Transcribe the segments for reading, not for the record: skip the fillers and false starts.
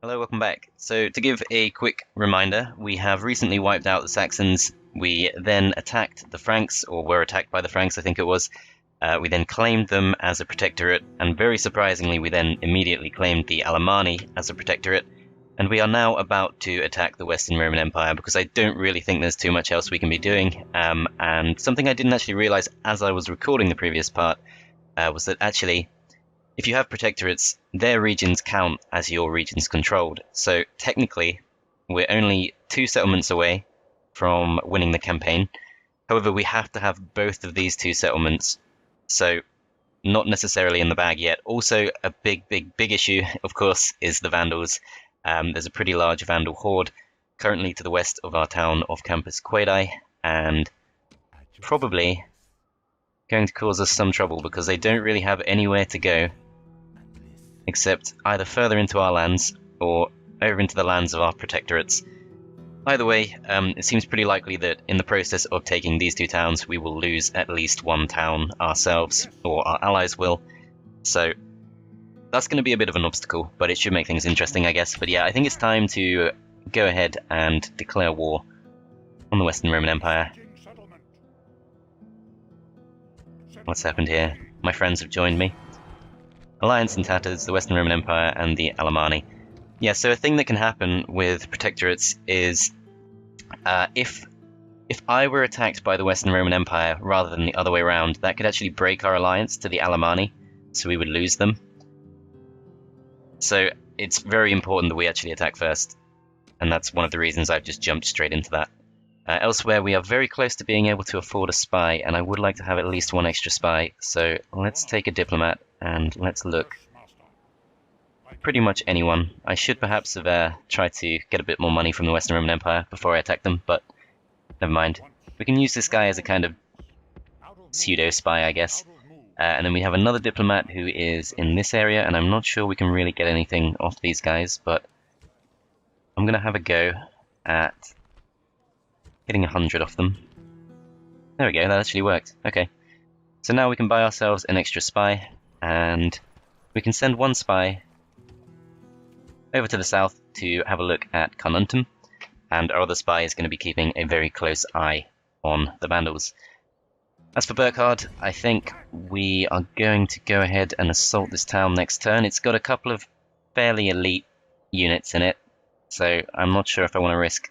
Hello, welcome back. So to give a quick reminder, we have recently wiped out the Saxons. We then attacked the Franks, or were attacked by the Franks, I think it was. We then claimed them as a protectorate, and very surprisingly, we then immediately claimed the Alemanni as a protectorate. And we are now about to attack the Western Roman Empire, because I don't really think there's too much else we can be doing. And something I didn't actually realize as I was recording the previous part was that actually, if you have protectorates, their regions count as your regions controlled. So technically, we're only 2 settlements away from winning the campaign. However, we have to have both of these 2 settlements, so not necessarily in the bag yet. Also, a big issue, of course, is the Vandals. There's a pretty large Vandal horde currently to the west of our town of Campus Quadi, and probably going to cause us some trouble because they don't really have anywhere to go except either further into our lands or over into the lands of our protectorates. Either way, it seems pretty likely that in the process of taking these 2 towns, we will lose at least 1 town ourselves, or our allies will. So that's going to be a bit of an obstacle, but it should make things interesting, I guess. But yeah, I think it's time to go ahead and declare war on the Western Roman Empire. What's happened here? My friends have joined me. Alliance in tatters, the Western Roman Empire, and the Alemanni. Yeah, so a thing that can happen with protectorates is if I were attacked by the Western Roman Empire rather than the other way around, that could actually break our alliance to the Alemanni, so we would lose them. So it's very important that we actually attack first, and that's one of the reasons I've just jumped straight into that. Elsewhere, we are very close to being able to afford a spy, and I would like to have at least 1 extra spy, so let's take a diplomat and let's look. Pretty much anyone. I should perhaps have tried to get a bit more money from the Western Roman Empire before I attack them, but never mind. We can use this guy as a kind of pseudo-spy, I guess. And then we have another diplomat who is in this area, and I'm not sure we can really get anything off these guys, but I'm going to have a go at getting 100 off them. There we go, that actually worked. Okay. So now we can buy ourselves an extra spy, and we can send 1 spy over to the south to have a look at Carnuntum, and our other spy is going to be keeping a very close eye on the Vandals. As for Burkhard, I think we are going to go ahead and assault this town next turn. It's got a couple of fairly elite units in it, so I'm not sure if I want to risk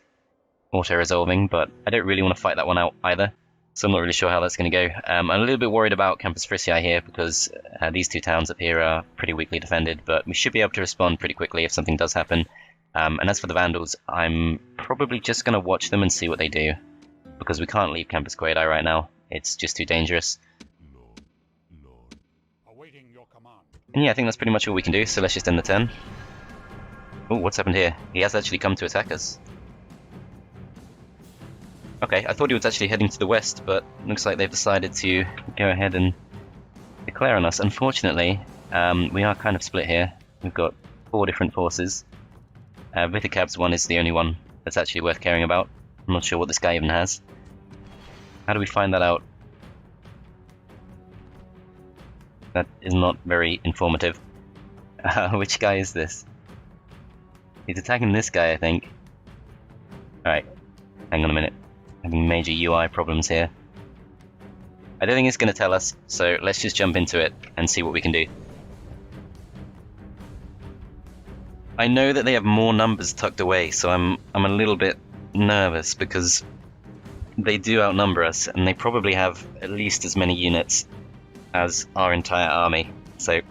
auto-resolving, but I don't really want to fight that one out either, so I'm not really sure how that's going to go. I'm a little bit worried about Campus Fricii here, because these 2 towns up here are pretty weakly defended, but we should be able to respond pretty quickly if something does happen. And as for the Vandals, I'm probably just going to watch them and see what they do, because we can't leave Campus Quadi right now. It's just too dangerous. And yeah, I think that's pretty much all we can do, so let's just end the turn. Oh, what's happened here? He has actually come to attack us. Okay, I thought he was actually heading to the west, but looks like they've decided to go ahead and declare on us. Unfortunately, we are kind of split here. We've got 4 different forces. Viticab's one is the only one that's actually worth caring about. I'm not sure what this guy even has. How do we find that out? That is not very informative. Which guy is this? He's attacking this guy, I think. Alright, hang on a minute. Having major UI problems here. I don't think it's going to tell us, so let's just jump into it and see what we can do. I know that they have more numbers tucked away, so I'm a little bit nervous because they do outnumber us, and they probably have at least as many units as our entire army. So,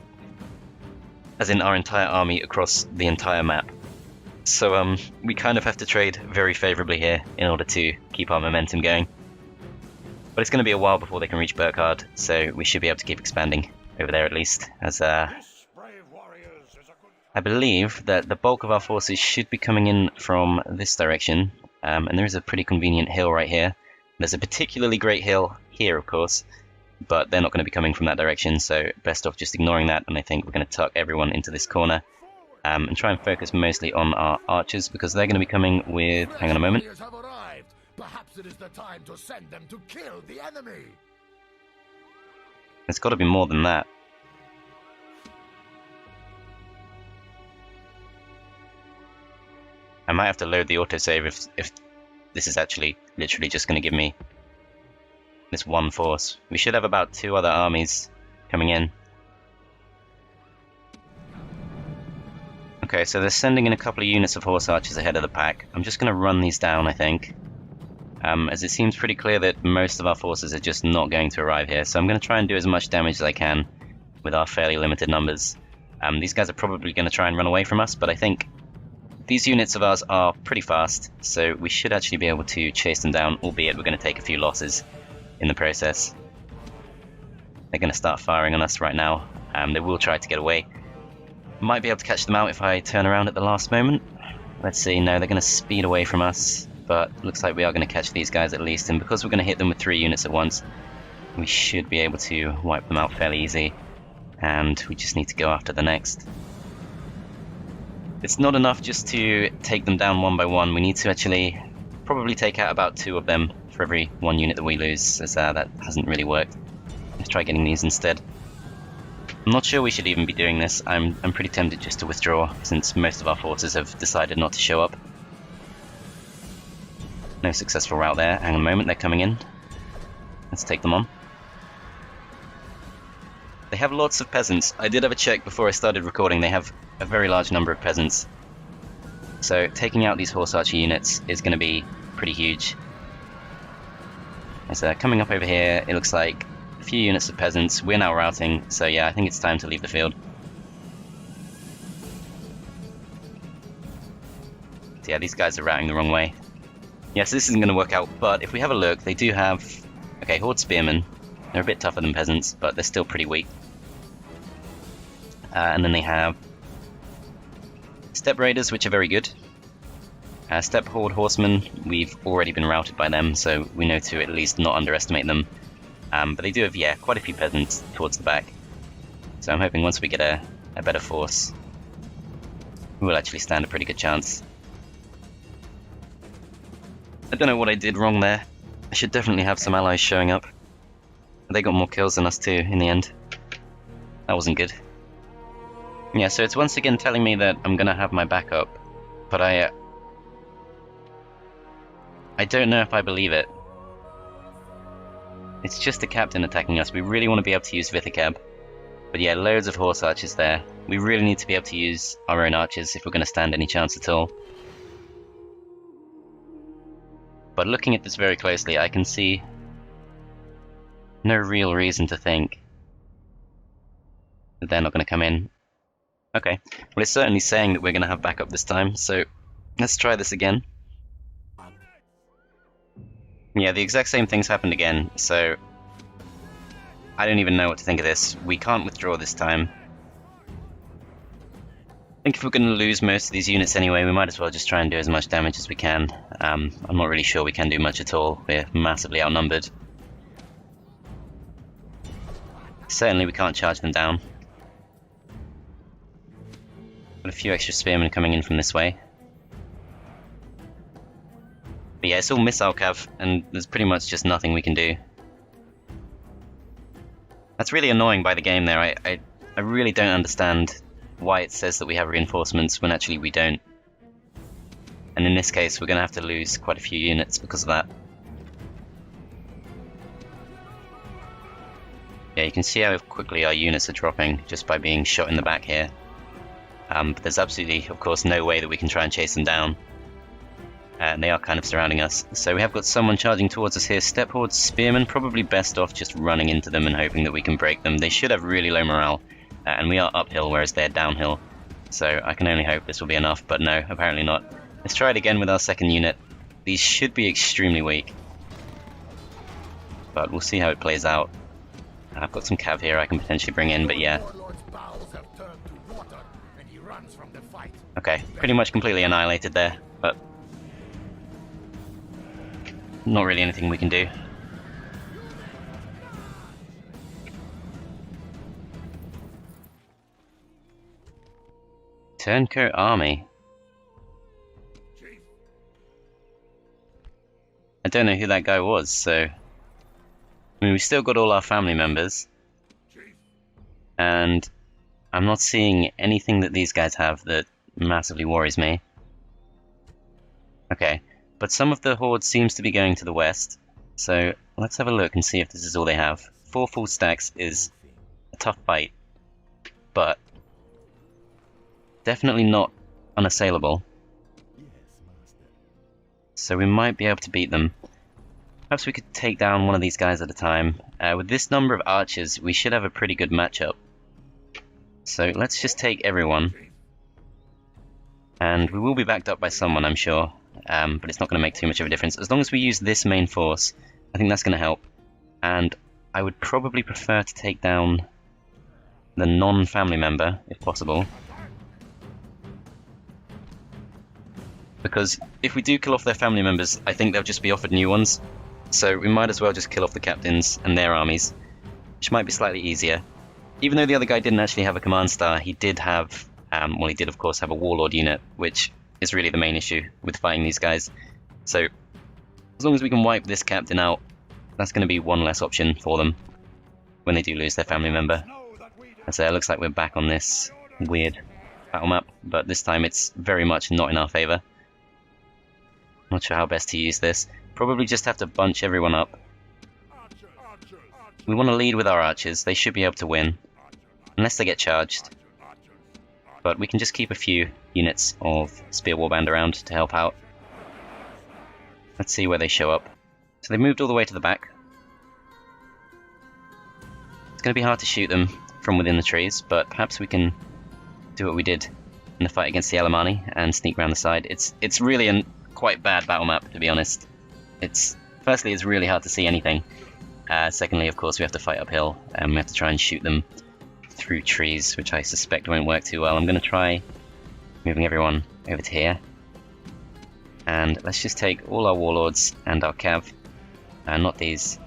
as in our entire army across the entire map. So we kind of have to trade very favourably here in order to keep our momentum going. But it's going to be a while before they can reach Burkhard, so we should be able to keep expanding over there at least, as I believe that the bulk of our forces should be coming in from this direction, and there is a pretty convenient hill right here. There's a particularly great hill here, of course, but they're not going to be coming from that direction, so best off just ignoring that, and I think we're going to tuck everyone into this corner. And try and focus mostly on our archers, because they're going to be coming with... Hang on a moment. Perhaps it is the time to send them to kill the enemy. It's got to be more than that. I might have to load the autosave if this is actually literally just going to give me this one force. We should have about 2 other armies coming in. Okay, so they're sending in a couple of units of horse archers ahead of the pack. I'm just going to run these down, I think. As it seems pretty clear that most of our forces are just not going to arrive here. So I'm going to try and do as much damage as I can with our fairly limited numbers. These guys are probably going to try and run away from us, but I think these units of ours are pretty fast, so we should actually be able to chase them down, albeit we're going to take a few losses in the process. They're going to start firing on us right now. They will try to get away. Might be able to catch them out if I turn around at the last moment. Let's see, no, they're going to speed away from us, but looks like we are going to catch these guys at least, and because we're going to hit them with 3 units at once, we should be able to wipe them out fairly easy, and we just need to go after the next. It's not enough just to take them down one by one. We need to actually probably take out about 2 of them for every 1 unit that we lose, as that hasn't really worked. Let's try getting these instead. I'm not sure we should even be doing this. I'm pretty tempted just to withdraw, since most of our forces have decided not to show up. No successful route there. Hang on a moment, they're coming in. Let's take them on. They have lots of peasants. I did have a check before I started recording. They have a very large number of peasants. So taking out these horse archer units is going to be pretty huge. As they're coming up over here, it looks like a few units of peasants. We're now routing, so yeah, I think it's time to leave the field. So yeah, these guys are routing the wrong way. Yes, this isn't going to work out, but if we have a look, they do have... Okay, horde spearmen. They're a bit tougher than peasants, but they're still pretty weak. And then they have steppe raiders, which are very good. Steppe horde horsemen, we've already been routed by them, so we know to at least not underestimate them. But they do have, yeah, quite a few peasants towards the back. So I'm hoping once we get a better force, we'll actually stand a pretty good chance. I don't know what I did wrong there. I should definitely have some allies showing up. They got more kills than us too, in the end. That wasn't good. Yeah, so it's once again telling me that I'm gonna have my backup, but I don't know if I believe it. It's just a captain attacking us. We really want to be able to use Vithicab. But yeah, loads of horse archers there. We really need to be able to use our own archers if we're going to stand any chance at all. But looking at this very closely, I can see no real reason to think that they're not going to come in. Okay, well it's certainly saying that we're going to have backup this time, so let's try this again. Yeah, the exact same thing's happened again, so I don't even know what to think of this. We can't withdraw this time. I think if we're going to lose most of these units anyway, we might as well just try and do as much damage as we can. I'm not really sure we can do much at all. We're massively outnumbered. Certainly we can't charge them down. Got a few extra spearmen coming in from this way. But yeah, it's all missile cav, and there's pretty much just nothing we can do. That's really annoying by the game there. I really don't understand why it says that we have reinforcements when actually we don't. And in this case, we're going to have to lose quite a few units because of that. Yeah, you can see how quickly our units are dropping just by being shot in the back here. But there's absolutely, of course, no way that we can try and chase them down. They are kind of surrounding us. So we have got someone charging towards us here. Steppe horde spearmen, probably best off just running into them and hoping that we can break them. They should have really low morale, and we are uphill whereas they're downhill. So I can only hope this will be enough, but no, apparently not. Let's try it again with our second unit. These should be extremely weak, but we'll see how it plays out. I've got some cav here I can potentially bring in, but yeah. Okay, pretty much completely annihilated there, but not really anything we can do. Turncoat army. I don't know who that guy was, so... I mean, we've still got all our family members. And I'm not seeing anything that these guys have that massively worries me. Okay, but some of the horde seems to be going to the west, so let's have a look and see if this is all they have. 4 full stacks is a tough fight, but definitely not unassailable. So we might be able to beat them. Perhaps we could take down one of these guys at a time. With this number of archers, we should have a pretty good matchup. So let's just take everyone. And we will be backed up by someone, I'm sure. But it's not going to make too much of a difference. As long as we use this main force, I think that's going to help. And I would probably prefer to take down the non-family member, if possible. Because if we do kill off their family members, I think they'll just be offered new ones. So we might as well just kill off the captains and their armies, which might be slightly easier. Even though the other guy didn't actually have a command star, he did have, well, he did of course have a warlord unit, which is really the main issue with fighting these guys. So as long as we can wipe this captain out, that's going to be one less option for them when they do lose their family member. And so it looks like we're back on this weird battle map, but this time it's very much not in our favour. Not sure how best to use this. Probably just have to bunch everyone up. We want to lead with our archers. They should be able to win, unless they get charged. But we can just keep a few units of spear warband around to help out. Let's see where they show up. So they moved all the way to the back. It's going to be hard to shoot them from within the trees, but perhaps we can do what we did in the fight against the Alemanni and sneak around the side. It's really a quite bad battle map, to be honest. Firstly, it's really hard to see anything. Secondly, of course, we have to fight uphill, and we have to try and shoot them through trees, which I suspect won't work too well. I'm going to try moving everyone over to here. And let's just take all our warlords and our cav. Not these,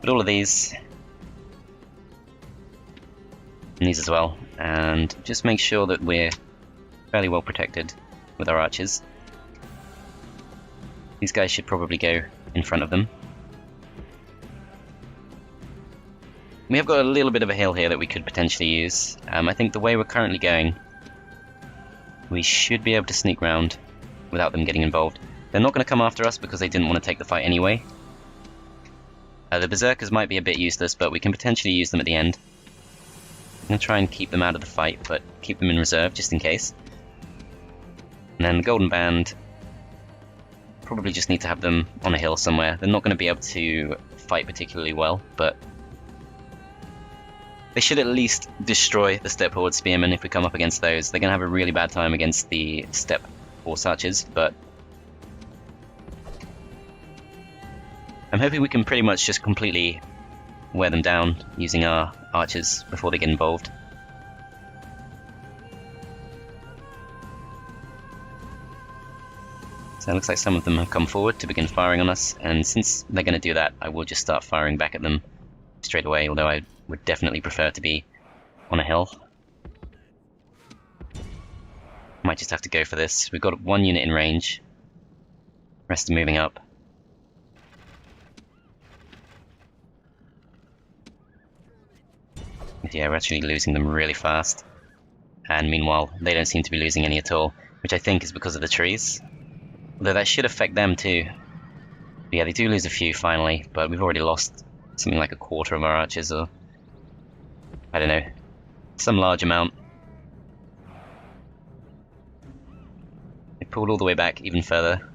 but all of these. And these as well. And just make sure that we're fairly well protected with our archers. These guys should probably go in front of them. We have got a little bit of a hill here that we could potentially use. I think the way we're currently going, we should be able to sneak round without them getting involved. They're not going to come after us because they didn't want to take the fight anyway. The Berserkers might be a bit useless, but we can potentially use them at the end. I'm going to try and keep them out of the fight, but keep them in reserve just in case. And then the Golden Band, probably just need to have them on a hill somewhere. They're not going to be able to fight particularly well, but they should at least destroy the Steppe Horde Spearmen if we come up against those. They're going to have a really bad time against the Steppe Horse Archers, but I'm hoping we can pretty much just completely wear them down using our archers before they get involved. So it looks like some of them have come forward to begin firing on us, and since they're going to do that, I will just start firing back at them straight away, although I would definitely prefer to be on a hill. Might just have to go for this. We've got one unit in range. Rest are moving up. Yeah, we're actually losing them really fast. And meanwhile, they don't seem to be losing any at all, which I think is because of the trees. Although that should affect them too. But yeah, they do lose a few finally, but we've already lost something like a quarter of our archers, or I don't know, some large amount. They pulled all the way back even further.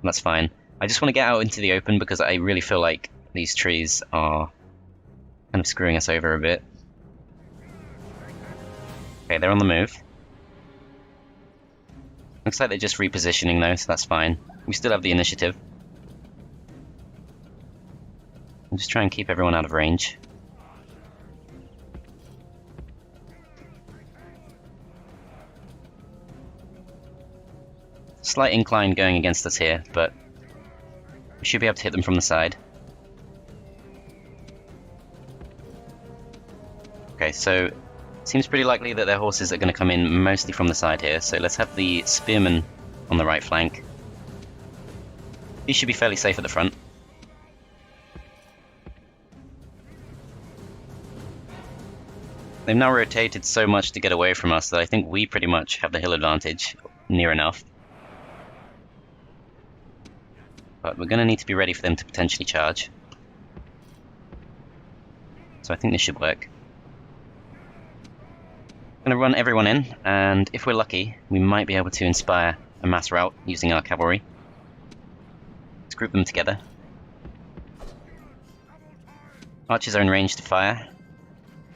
That's fine. I just want to get out into the open because I really feel like these trees are kind of screwing us over a bit. Okay, they're on the move. Looks like they're just repositioning though, so that's fine. We still have the initiative. I'll just try and keep everyone out of range. Slight incline going against us here, but we should be able to hit them from the side. Okay, so seems pretty likely that their horses are going to come in mostly from the side here, so let's have the spearmen on the right flank. These should be fairly safe at the front. They've now rotated so much to get away from us that I think we pretty much have the hill advantage, near enough. but we're going to need to be ready for them to potentially charge. So I think this should work. I'm going to run everyone in, and if we're lucky, we might be able to inspire a mass rout using our cavalry. Let's group them together. Archers are in range to fire.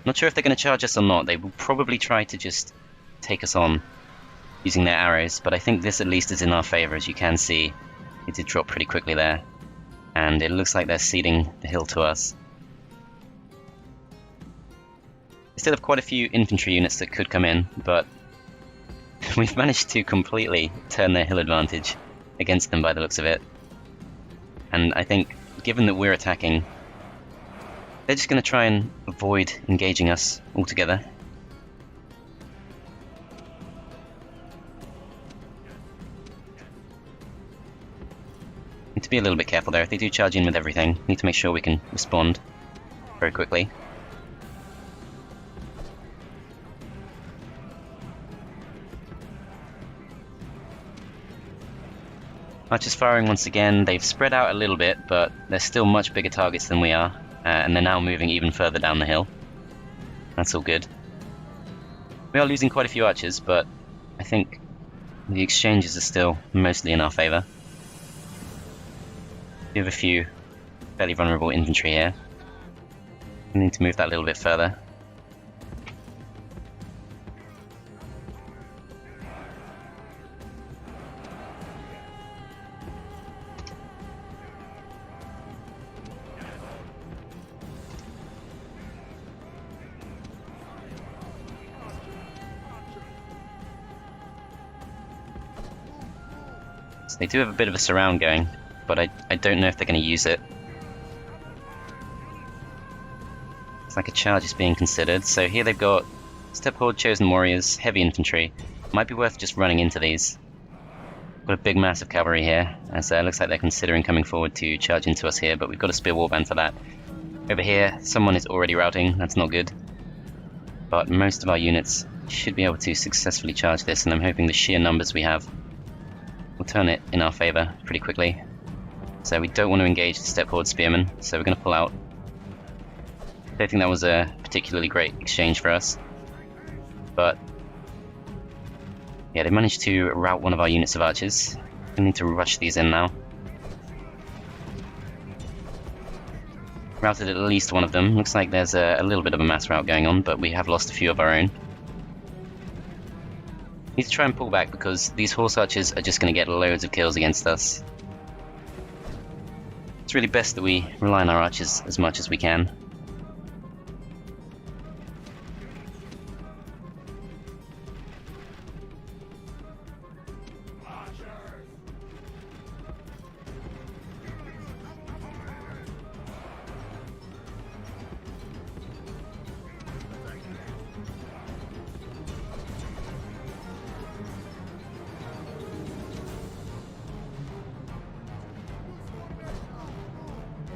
Not sure if they're going to charge us or not. They will probably try to just take us on using their arrows, but I think this at least is in our favour. As you can see, it did drop pretty quickly there, and it looks like they're ceding the hill to us. We still have quite a few infantry units that could come in, but we've managed to completely turn their hill advantage against them by the looks of it. And I think, given that we're attacking, they're just going to try and avoid engaging us altogether. Need to be a little bit careful there. If they do charge in with everything, need to make sure we can respond very quickly. Archers firing once again. They've spread out a little bit, but they're still much bigger targets than we are, and they're now moving even further down the hill. That's all good. We are losing quite a few archers, but I think the exchanges are still mostly in our favour. We have a few fairly vulnerable infantry here. We need to move that a little bit further. So they do have a bit of a surround going, but I don't know if they're going to use it. It's like a charge is being considered. So here they've got Step Horde, Chosen Warriors, Heavy Infantry. Might be worth just running into these. Got a big mass of cavalry here, as it looks like they're considering coming forward to charge into us here, but we've got a spear warband for that. Over here, someone is already routing, that's not good. But most of our units should be able to successfully charge this, and I'm hoping the sheer numbers we have will turn it in our favour pretty quickly. So we don't want to engage the Step Horde Spearmen, so we're going to pull out. I don't think that was a particularly great exchange for us. But yeah, they managed to rout one of our units of archers. We need to rush these in now. Routed at least one of them. Looks like there's a little bit of a mass rout going on, but we have lost a few of our own. Need to try and pull back because these horse archers are just going to get loads of kills against us. It's really best that we rely on our archers as much as we can.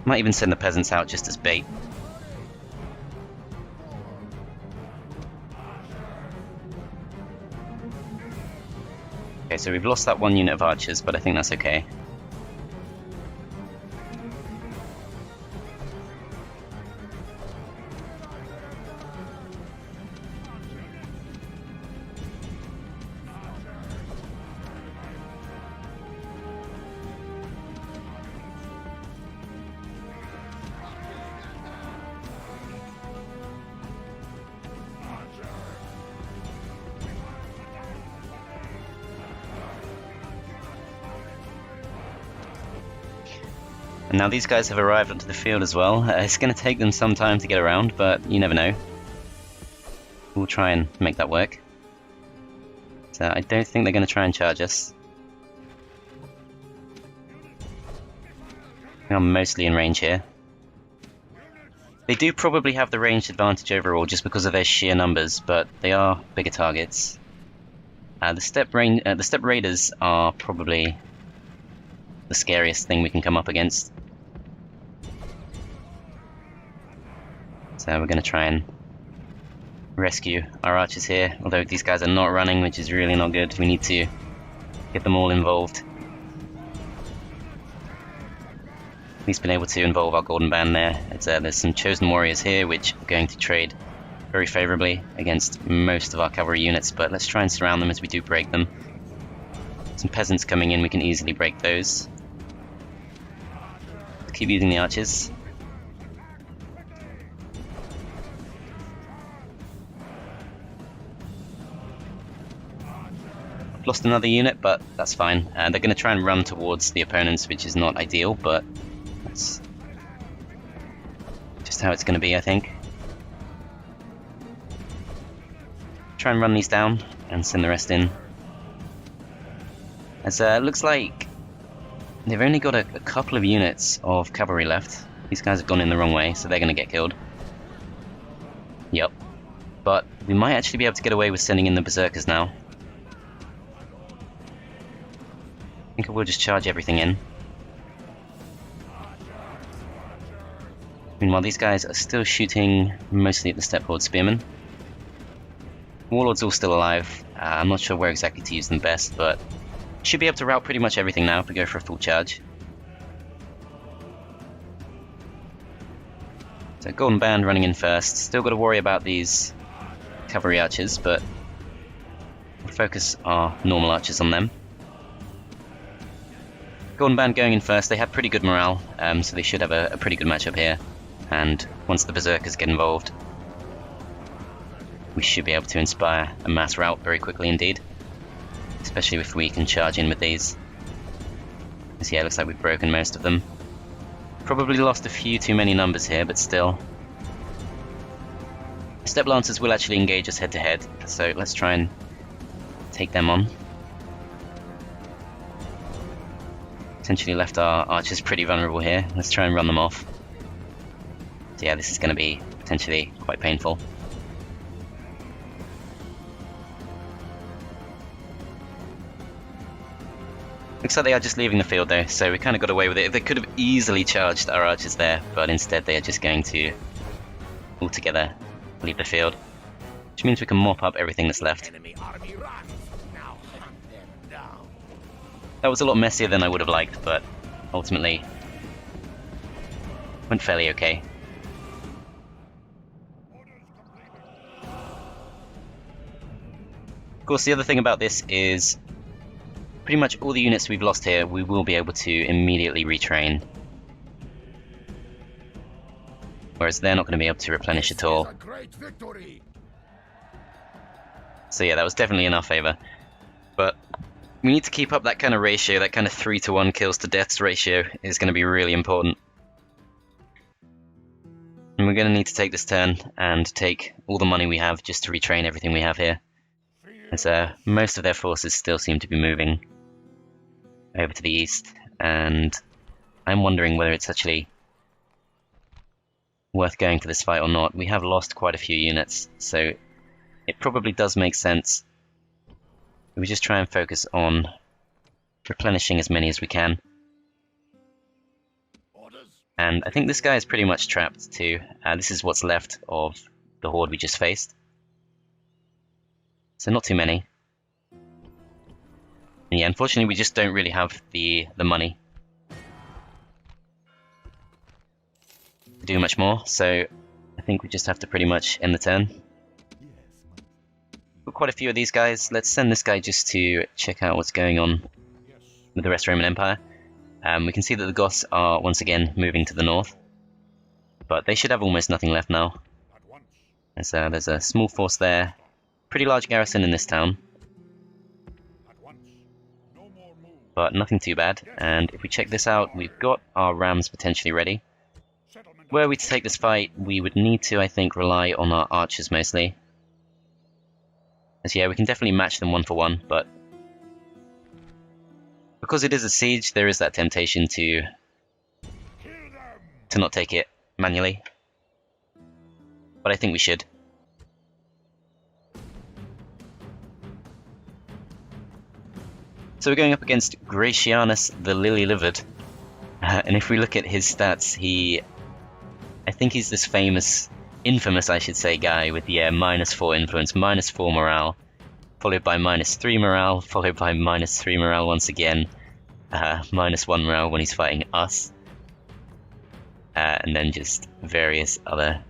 Might even send the peasants out just as bait. Okay, so we've lost that one unit of archers, but I think that's okay. And now these guys have arrived onto the field as well. It's going to take them some time to get around, but you never know. We'll try and make that work. So I don't think they're going to try and charge us. We are mostly in range here. They do probably have the ranged advantage overall just because of their sheer numbers, but they are bigger targets. The step raiders are probably the scariest thing we can come up against. So we're going to try and rescue our archers here, although these guys are not running, which is really not good. We need to get them all involved. least been able to involve our golden band there. There's some chosen warriors here which are going to trade very favourably against most of our cavalry units, but let's try and surround them as we do break them. Some peasants coming in, we can easily break those. Keep using the archers. I've lost another unit, but that's fine. They're going to try and run towards the opponents, which is not ideal, but that's just how it's going to be, I think. Try and run these down and send the rest in. As it looks like they've only got a couple of units of cavalry left. These guys have gone in the wrong way, so they're going to get killed. Yep. But we might actually be able to get away with sending in the berserkers now. I think we'll just charge everything in. Meanwhile, these guys are still shooting mostly at the step horde spearmen. Warlord's all still alive. I'm not sure where exactly to use them best, but should be able to route pretty much everything now if we go for a full charge. So golden band running in first. Still got to worry about these cavalry archers, but we'll focus our normal archers on them. Golden band going in first. They have pretty good morale, so they should have a pretty good matchup here. And once the berserkers get involved, we should be able to inspire a mass rout very quickly indeed. Especially if we can charge in with these. So yeah, it looks like we've broken most of them. Probably lost a few too many numbers here, but still. Step Lancers will actually engage us head to head, so let's try and take them on. Potentially left our archers pretty vulnerable here. Let's try and run them off. So yeah, this is going to be potentially quite painful. Looks like they are just leaving the field though, so we kind of got away with it. They could have easily charged our archers there, but instead they are just going to altogether leave the field. Which means we can mop up everything that's left. Enemy army runs. Now hunt them down. That was a lot messier than I would have liked, but ultimately went fairly okay. Of course, the other thing about this is pretty much all the units we've lost here, we will be able to immediately retrain. Whereas they're not going to be able to replenish at all. So yeah, that was definitely in our favour. But we need to keep up that kind of ratio, that kind of 3-to-1 kills to deaths ratio is going to be really important. And we're going to need to take this turn and take all the money we have just to retrain everything we have here. As most of their forces still seem to be moving over to the east, and I'm wondering whether it's actually worth going for this fight or not. We have lost quite a few units, so it probably does make sense if we just try and focus on replenishing as many as we can. And I think this guy is pretty much trapped too. This is what's left of the horde we just faced. So not too many. And yeah, unfortunately we just don't really have the money to do much more, so I think we just have to pretty much end the turn. Got quite a few of these guys. Let's send this guy just to check out what's going on with the rest of Roman Empire. We can see that the Goths are once again moving to the north, but they should have almost nothing left now. There's a small force there, pretty large garrison in this town, but nothing too bad. And if we check this out, we've got our rams potentially ready. Were we to take this fight, we would need to, I think, rely on our archers mostly. As yeah, we can definitely match them 1-for-1, but because it is a siege, there is that temptation to not take it manually. But I think we should. So we're going up against Gratianus the Lily-Livered, and if we look at his stats, I think he's this infamous I should say, guy with the -4 influence, -4 morale, followed by -3 morale, followed by -3 morale once again, -1 morale when he's fighting us. and then just various other...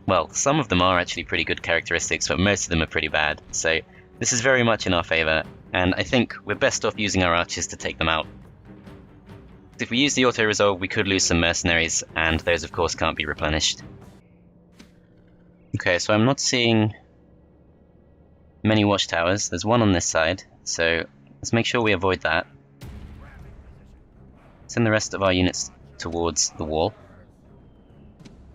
Well, some of them are actually pretty good characteristics, but most of them are pretty bad. So this is very much in our favour, and I think we're best off using our archers to take them out. If we use the auto-resolve, we could lose some mercenaries, and those of course can't be replenished. Okay, so I'm not seeing many watchtowers. There's one on this side, so let's make sure we avoid that. Send the rest of our units towards the wall.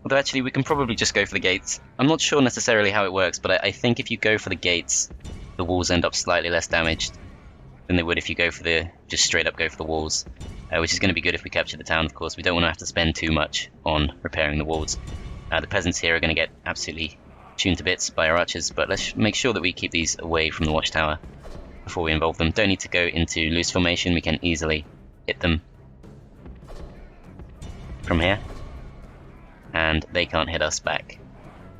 Although actually we can probably just go for the gates. I'm not sure necessarily how it works, but I think if you go for the gates, the walls end up slightly less damaged than they would if you go for the just straight up go for the walls, which is going to be good if we capture the town. Of course, we don't want to have to spend too much on repairing the walls. The peasants here are going to get absolutely tuned to bits by our archers, but let's make sure that we keep these away from the watchtower before we involve them. Don't need to go into loose formation, we can easily hit them from here, and they can't hit us back.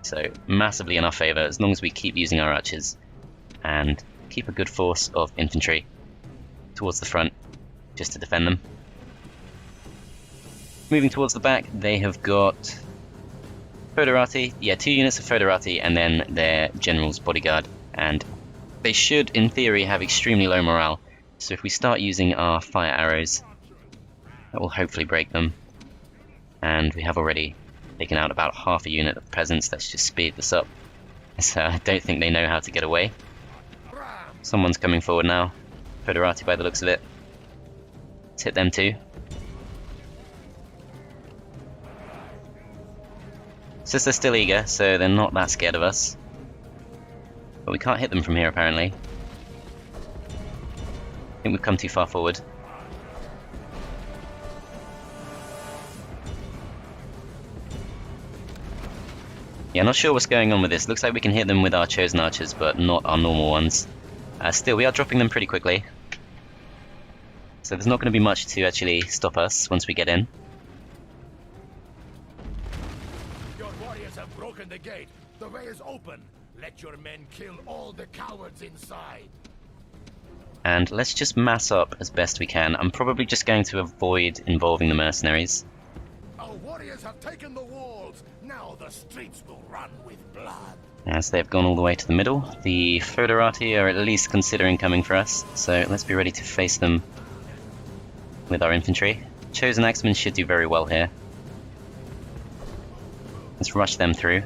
So massively in our favour as long as we keep using our archers and keep a good force of infantry towards the front just to defend them. Moving towards the back, they have got Foederati, yeah, 2 units of Foederati and then their general's bodyguard, and they should in theory have extremely low morale, so if we start using our fire arrows that will hopefully break them. And we have already taken out about half a unit of peasants. Let's just speed this up, so I don't think they know how to get away. Someone's coming forward now, Foederati by the looks of it. Let's hit them too. Since they're still eager, so they're not that scared of us. But we can't hit them from here apparently. I think we've come too far forward. Yeah, not sure what's going on with this. Looks like we can hit them with our chosen archers, but not our normal ones. Still, we are dropping them pretty quickly. So there's not going to be much to actually stop us once we get in. Your warriors have broken the gate. The way is open. Let your men kill all the cowards inside. And let's just mass up as best we can. I'm probably just going to avoid involving the mercenaries. Our warriors have taken the walls. Now the streets will run with blood. As they've gone all the way to the middle, the Foederati are at least considering coming for us, so let's be ready to face them with our infantry. Chosen Axemen should do very well here. Let's rush them through.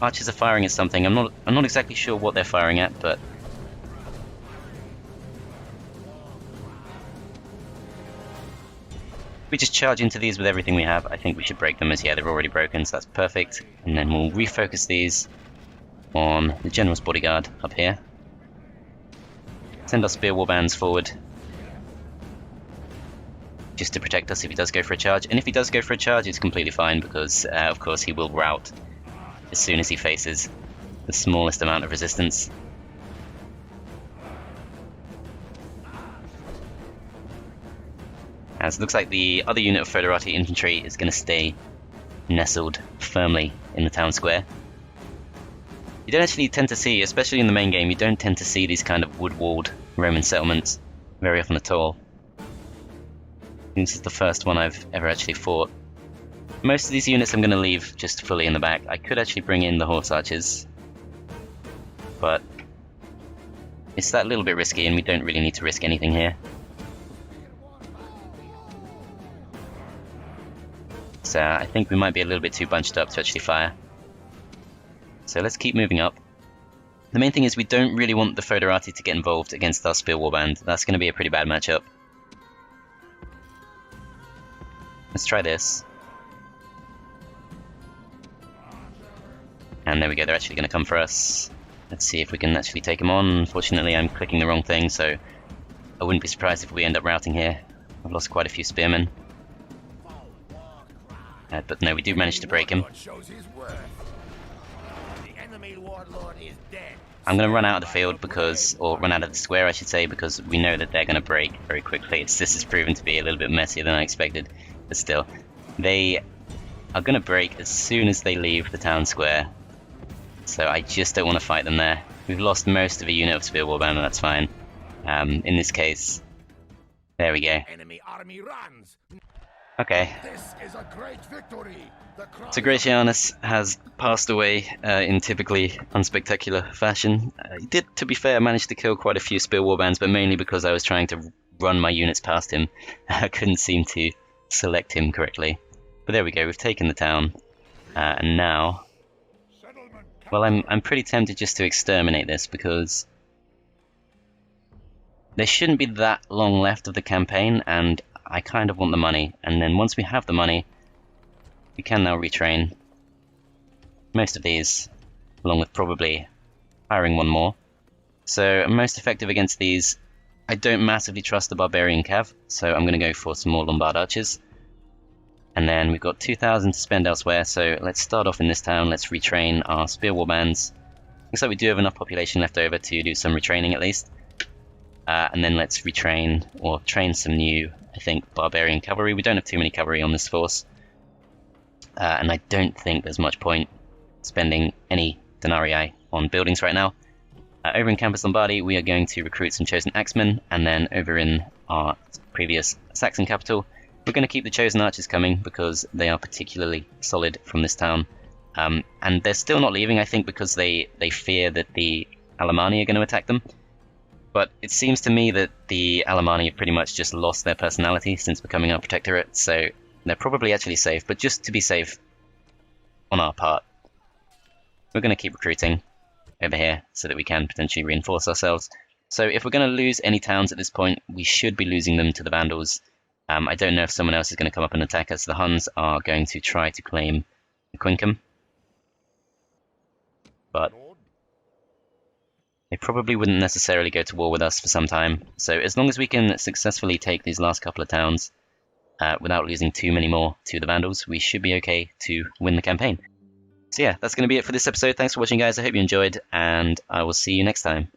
Archers are firing at something. I'm not exactly sure what they're firing at, but if we just charge into these with everything we have, I think we should break them, as yeah, they're already broken, so that's perfect. And then we'll refocus these on the general's bodyguard up here. Send our spear warbands forward, just to protect us if he does go for a charge. And if he does go for a charge, it's completely fine, because of course he will rout as soon as he faces the smallest amount of resistance. As it looks like the other unit of Foederati infantry is going to stay nestled firmly in the town square. You don't actually tend to see, especially in the main game, you don't tend to see these kind of wood-walled Roman settlements very often at all. This is the first one I've ever actually fought. Most of these units I'm going to leave just fully in the back. I could actually bring in the horse archers, but it's that little bit risky and we don't really need to risk anything here. So I think we might be a little bit too bunched up to actually fire. So let's keep moving up. The main thing is we don't really want the Foederati to get involved against our spear warband. That's going to be a pretty bad matchup. Let's try this. And there we go, they're actually going to come for us. Let's see if we can actually take them on. Unfortunately, I'm clicking the wrong thing, so I wouldn't be surprised if we end up routing here. I've lost quite a few spearmen. But no, we do manage to break him. I'm going to run out of the field because, or run out of the square I should say, because we know that they're going to break very quickly. This has proven to be a little bit messier than I expected, but still. They are going to break as soon as they leave the town square. So I just don't want to fight them there. We've lost most of a unit of spear warband, and that's fine. In this case, There we go. Enemy army runs. Okay. This is a great victory. So Gratianus has passed away in typically unspectacular fashion. He did, to be fair, manage to kill quite a few spear warbands, but mainly because I was trying to run my units past him. I couldn't seem to select him correctly. But there we go, we've taken the town. And now... Well, I'm pretty tempted just to exterminate this, because there shouldn't be that long left of the campaign, and I kind of want the money. And then once we have the money, we can now retrain most of these, along with probably hiring one more. So most effective against these. I don't massively trust the Barbarian Cav, so I'm going to go for some more Lombard archers. And then we've got 2,000 to spend elsewhere, so let's start off in this town. Let's retrain our spear warbands. Looks like we do have enough population left over to do some retraining at least. And then let's retrain, or train some new, I think, Barbarian cavalry. We don't have too many cavalry on this force. And I don't think there's much point spending any denarii on buildings right now. Over in Campus Lombardi, we are going to recruit some chosen axemen, and then over in our previous Saxon capital, we're going to keep the chosen archers coming because they are particularly solid from this town. And they're still not leaving, I think, because they fear that the Alemanni are going to attack them. But it seems to me that the Alemanni have pretty much just lost their personality since becoming our protectorate, so they're probably actually safe. But just to be safe on our part, we're going to keep recruiting over here so that we can potentially reinforce ourselves. So if we're going to lose any towns at this point, we should be losing them to the Vandals. I don't know if someone else is going to come up and attack us. The Huns are going to try to claim the Quincum, but they probably wouldn't necessarily go to war with us for some time. So as long as we can successfully take these last couple of towns without losing too many more to the Vandals, we should be okay to win the campaign. So yeah, that's going to be it for this episode. Thanks for watching, guys. I hope you enjoyed, and I will see you next time.